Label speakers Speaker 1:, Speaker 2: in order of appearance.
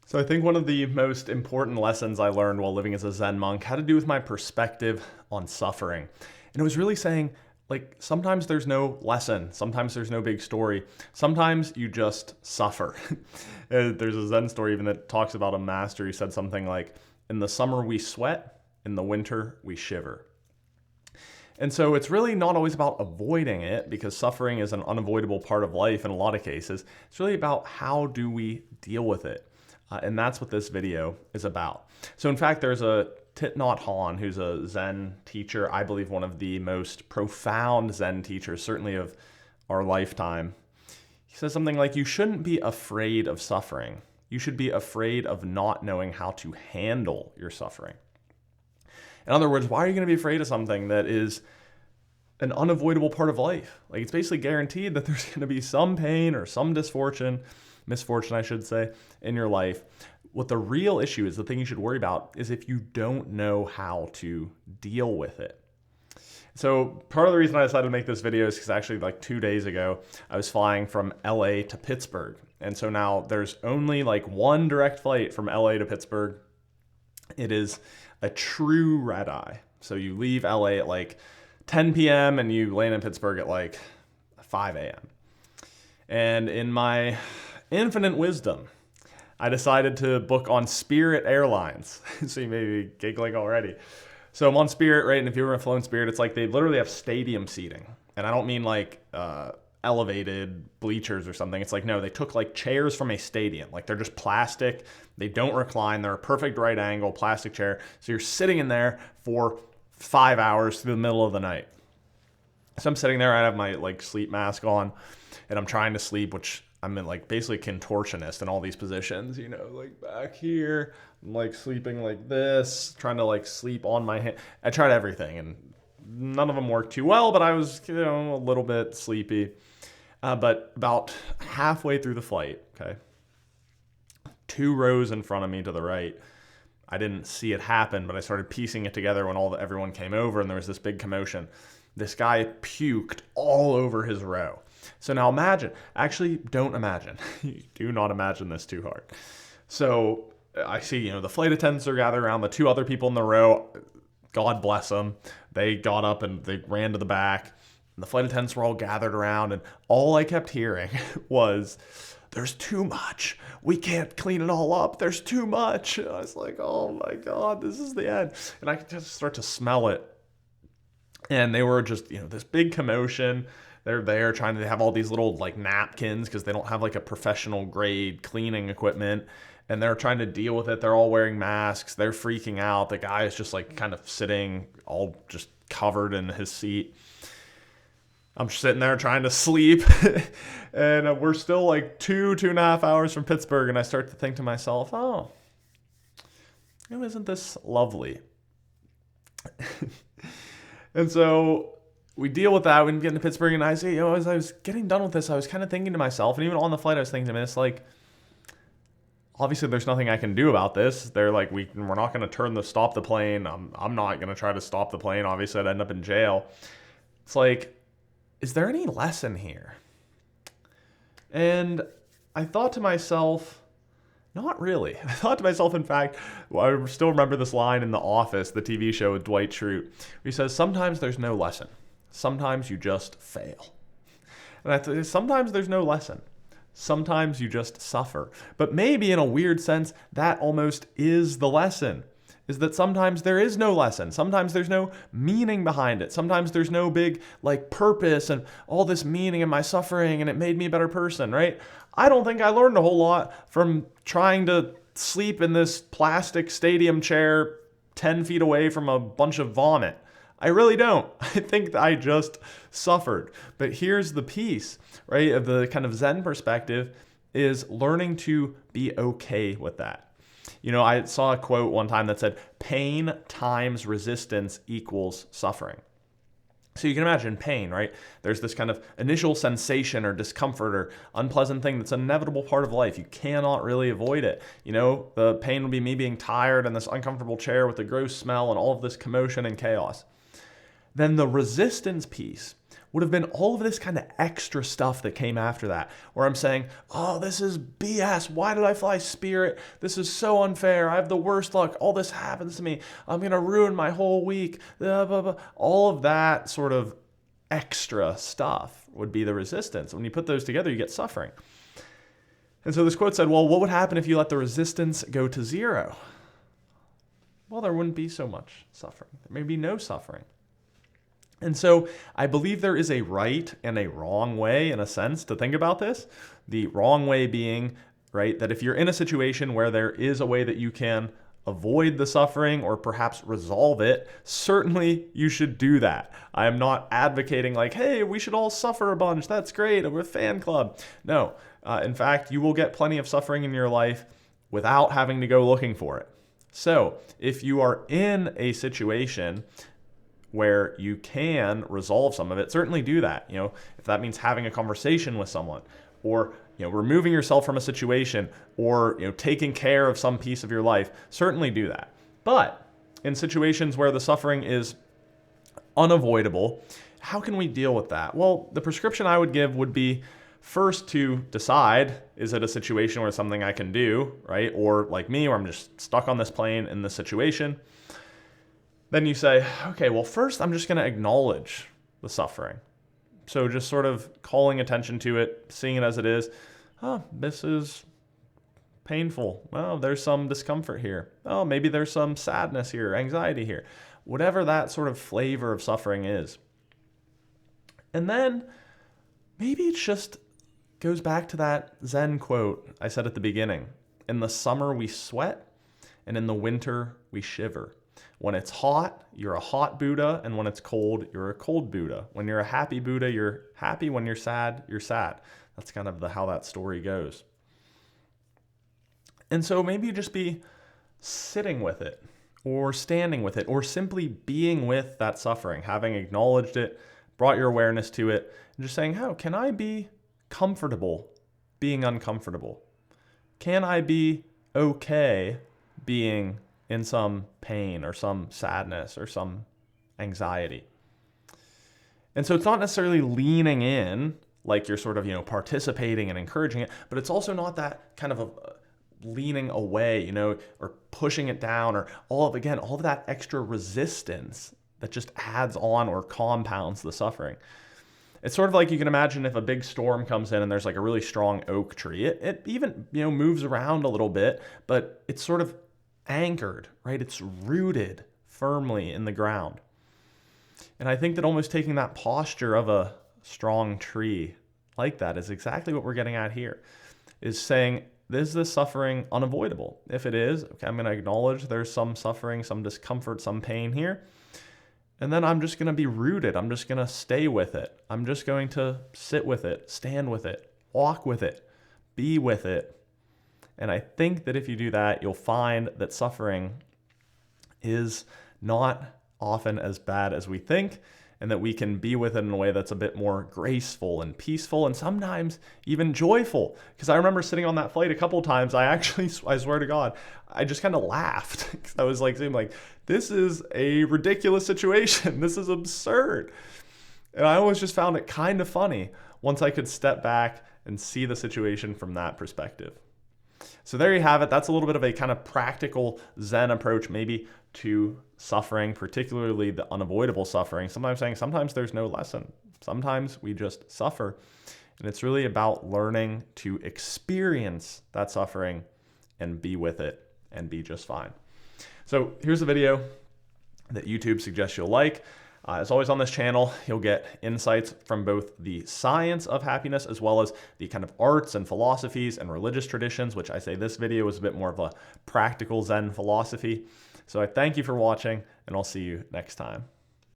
Speaker 1: So I think one of the most important lessons I learned while living as a Zen monk had to do with my perspective on suffering. And it was really saying, like, sometimes there's no lesson. Sometimes there's no big story. Sometimes you just suffer. There's a Zen story even that talks about a master who said something like, in the summer we sweat, in the winter we shiver. And so it's really not always about avoiding it, because suffering is an unavoidable part of life in a lot of cases. It's really about how do we deal with it. And that's what this video is about. So in fact, there's a Thich Nhat Hanh, who's a Zen teacher, I believe one of the most profound Zen teachers, certainly of our lifetime. He says something like, you shouldn't be afraid of suffering. You should be afraid of not knowing how to handle your suffering. In other words, why are you going to be afraid of something that is an unavoidable part of life? Like, it's basically guaranteed that there's going to be some pain or some misfortune, I should say, in your life. What the real issue is, the thing you should worry about, is if you don't know how to deal with it. So part of the reason I decided to make this video is because actually like 2 days ago, I was flying from LA to Pittsburgh. And so now there's only like one direct flight from LA to Pittsburgh. It is a true red eye. So you leave LA at like 10 p.m. and you land in Pittsburgh at like 5 a.m. And in my infinite wisdom, I decided to book on Spirit Airlines. So you may be giggling already. So I'm on Spirit, right? And if you've ever flown Spirit, it's like they literally have stadium seating. And I don't mean like elevated bleachers or something. It's like, no, they took like chairs from a stadium. Like, they're just plastic. They don't recline. They're a perfect right angle plastic chair. So you're sitting in there for 5 hours through the middle of the night. So I'm sitting there. I have my like sleep mask on, and I'm trying to sleep, which I'm in like basically contortionist in all these positions, you know, like back here, I'm like sleeping like this, trying to like sleep on my hand. I tried everything and none of them worked too well, but I was, you know, a little bit sleepy. But about halfway through the flight, okay, 2 rows in front of me to the right, I didn't see it happen, but I started piecing it together when everyone came over and there was this big commotion. This guy puked all over his row. So now imagine, actually don't imagine, do not imagine this too hard. So I see, you know, the flight attendants are gathered around, the 2 other people in the row, God bless them, they got up and they ran to the back, and the flight attendants were all gathered around, and all I kept hearing was, there's too much, we can't clean it all up, there's too much. And I was like, oh my God, this is the end. And I could just start to smell it. And they were just, you know, this big commotion. They're there trying to have all these little like napkins because they don't have like a professional grade cleaning equipment. And they're trying to deal with it. They're all wearing masks. They're freaking out. The guy is just like kind of sitting all just covered in his seat. I'm sitting there trying to sleep. And we're still like 2.5 hours from Pittsburgh. And I start to think to myself, oh, isn't this lovely? And so we deal with that. We get into Pittsburgh, and I say, you know, as I was getting done with this, I was kind of thinking to myself, and even on the flight, I was thinking to myself, like, obviously there's nothing I can do about this. They're like, we're not going to stop the plane. I'm not going to try to stop the plane. Obviously, I'd end up in jail. It's like, is there any lesson here? And I thought to myself, not really. I thought to myself, in fact, I still remember this line in The Office, the TV show with Dwight Schrute, where he says, sometimes there's no lesson. Sometimes you just fail. And I thought, sometimes there's no lesson. Sometimes you just suffer. But maybe in a weird sense, that almost is the lesson, is that sometimes there is no lesson. Sometimes there's no meaning behind it. Sometimes there's no big like purpose and all this meaning in my suffering and it made me a better person, right? I don't think I learned a whole lot from trying to sleep in this plastic stadium chair 10 feet away from a bunch of vomit. I really don't. I think I just suffered. But here's the piece, right, of the kind of Zen perspective, is learning to be okay with that. You know, I saw a quote one time that said, pain times resistance equals suffering. So you can imagine pain, right? There's this kind of initial sensation or discomfort or unpleasant thing that's an inevitable part of life. You cannot really avoid it. You know, the pain would be me being tired in this uncomfortable chair with the gross smell and all of this commotion and chaos. Then the resistance piece would have been all of this kind of extra stuff that came after that, where I'm saying, oh, this is BS. Why did I fly Spirit? This is so unfair. I have the worst luck. All this happens to me. I'm going to ruin my whole week. Blah, blah, blah. All of that sort of extra stuff would be the resistance. When you put those together, you get suffering. And so this quote said, well, what would happen if you let the resistance go to zero? Well, there wouldn't be so much suffering. There may be no suffering. And so I believe there is a right and a wrong way, in a sense, to think about this. The wrong way being, right, that if you're in a situation where there is a way that you can avoid the suffering or perhaps resolve it, certainly you should do that. I am not advocating like, hey, we should all suffer a bunch. That's great. We're a fan club. No. In fact, you will get plenty of suffering in your life without having to go looking for it. So if you are in a situation where you can resolve some of it, certainly do that. If that means having a conversation with someone, or removing yourself from a situation, or taking care of some piece of your life, certainly do that. But in situations where the suffering is unavoidable, how can we deal with that? Well, the prescription I would give would be first to decide, is it a situation where something I can do, right? Or like me, where I'm just stuck on this plane in this situation. Then you say, okay, well, first I'm just going to acknowledge the suffering. So just sort of calling attention to it, seeing it as it is. Oh, this is painful. Oh, there's some discomfort here. Oh, maybe there's some sadness here, anxiety here. Whatever that sort of flavor of suffering is. And then maybe it just goes back to that Zen quote I said at the beginning. In the summer we sweat, and in the winter we shiver. When it's hot, you're a hot Buddha, and when it's cold, you're a cold Buddha. When you're a happy Buddha, you're happy. When you're sad, you're sad. That's kind of how that story goes. And so maybe you just be sitting with it, or standing with it, or simply being with that suffering, having acknowledged it, brought your awareness to it, and just saying, how can I be comfortable being uncomfortable? Can I be okay being in some pain or some sadness or some anxiety? And so it's not necessarily leaning in like you're sort of, participating and encouraging it, but it's also not that kind of a leaning away, or pushing it down, or all of that extra resistance that just adds on or compounds the suffering. It's sort of like you can imagine if a big storm comes in and there's like a really strong oak tree. It even, moves around a little bit, but it's sort of anchored, right? It's rooted firmly in the ground. And I think that almost taking that posture of a strong tree like that is exactly what we're getting at here, is saying, is this suffering unavoidable? If it is, okay, I'm going to acknowledge there's some suffering, some discomfort, some pain here. And then I'm just going to be rooted. I'm just going to stay with it. I'm just going to sit with it, stand with it, walk with it, be with it. And I think that if you do that, you'll find that suffering is not often as bad as we think, and that we can be with it in a way that's a bit more graceful and peaceful, and sometimes even joyful. Because I remember sitting on that flight a couple of times, I swear to God, I just kind of laughed. Because I was like, this is a ridiculous situation. This is absurd. And I always just found it kind of funny once I could step back and see the situation from that perspective. So there you have it. That's a little bit of a kind of practical Zen approach maybe to suffering, particularly the unavoidable suffering. Sometimes there's no lesson. Sometimes we just suffer. And it's really about learning to experience that suffering and be with it and be just fine. So here's a video that YouTube suggests you'll like. As always on this channel, you'll get insights from both the science of happiness as well as the kind of arts and philosophies and religious traditions, which I say this video is a bit more of a practical Zen philosophy. So I thank you for watching, and I'll see you next time.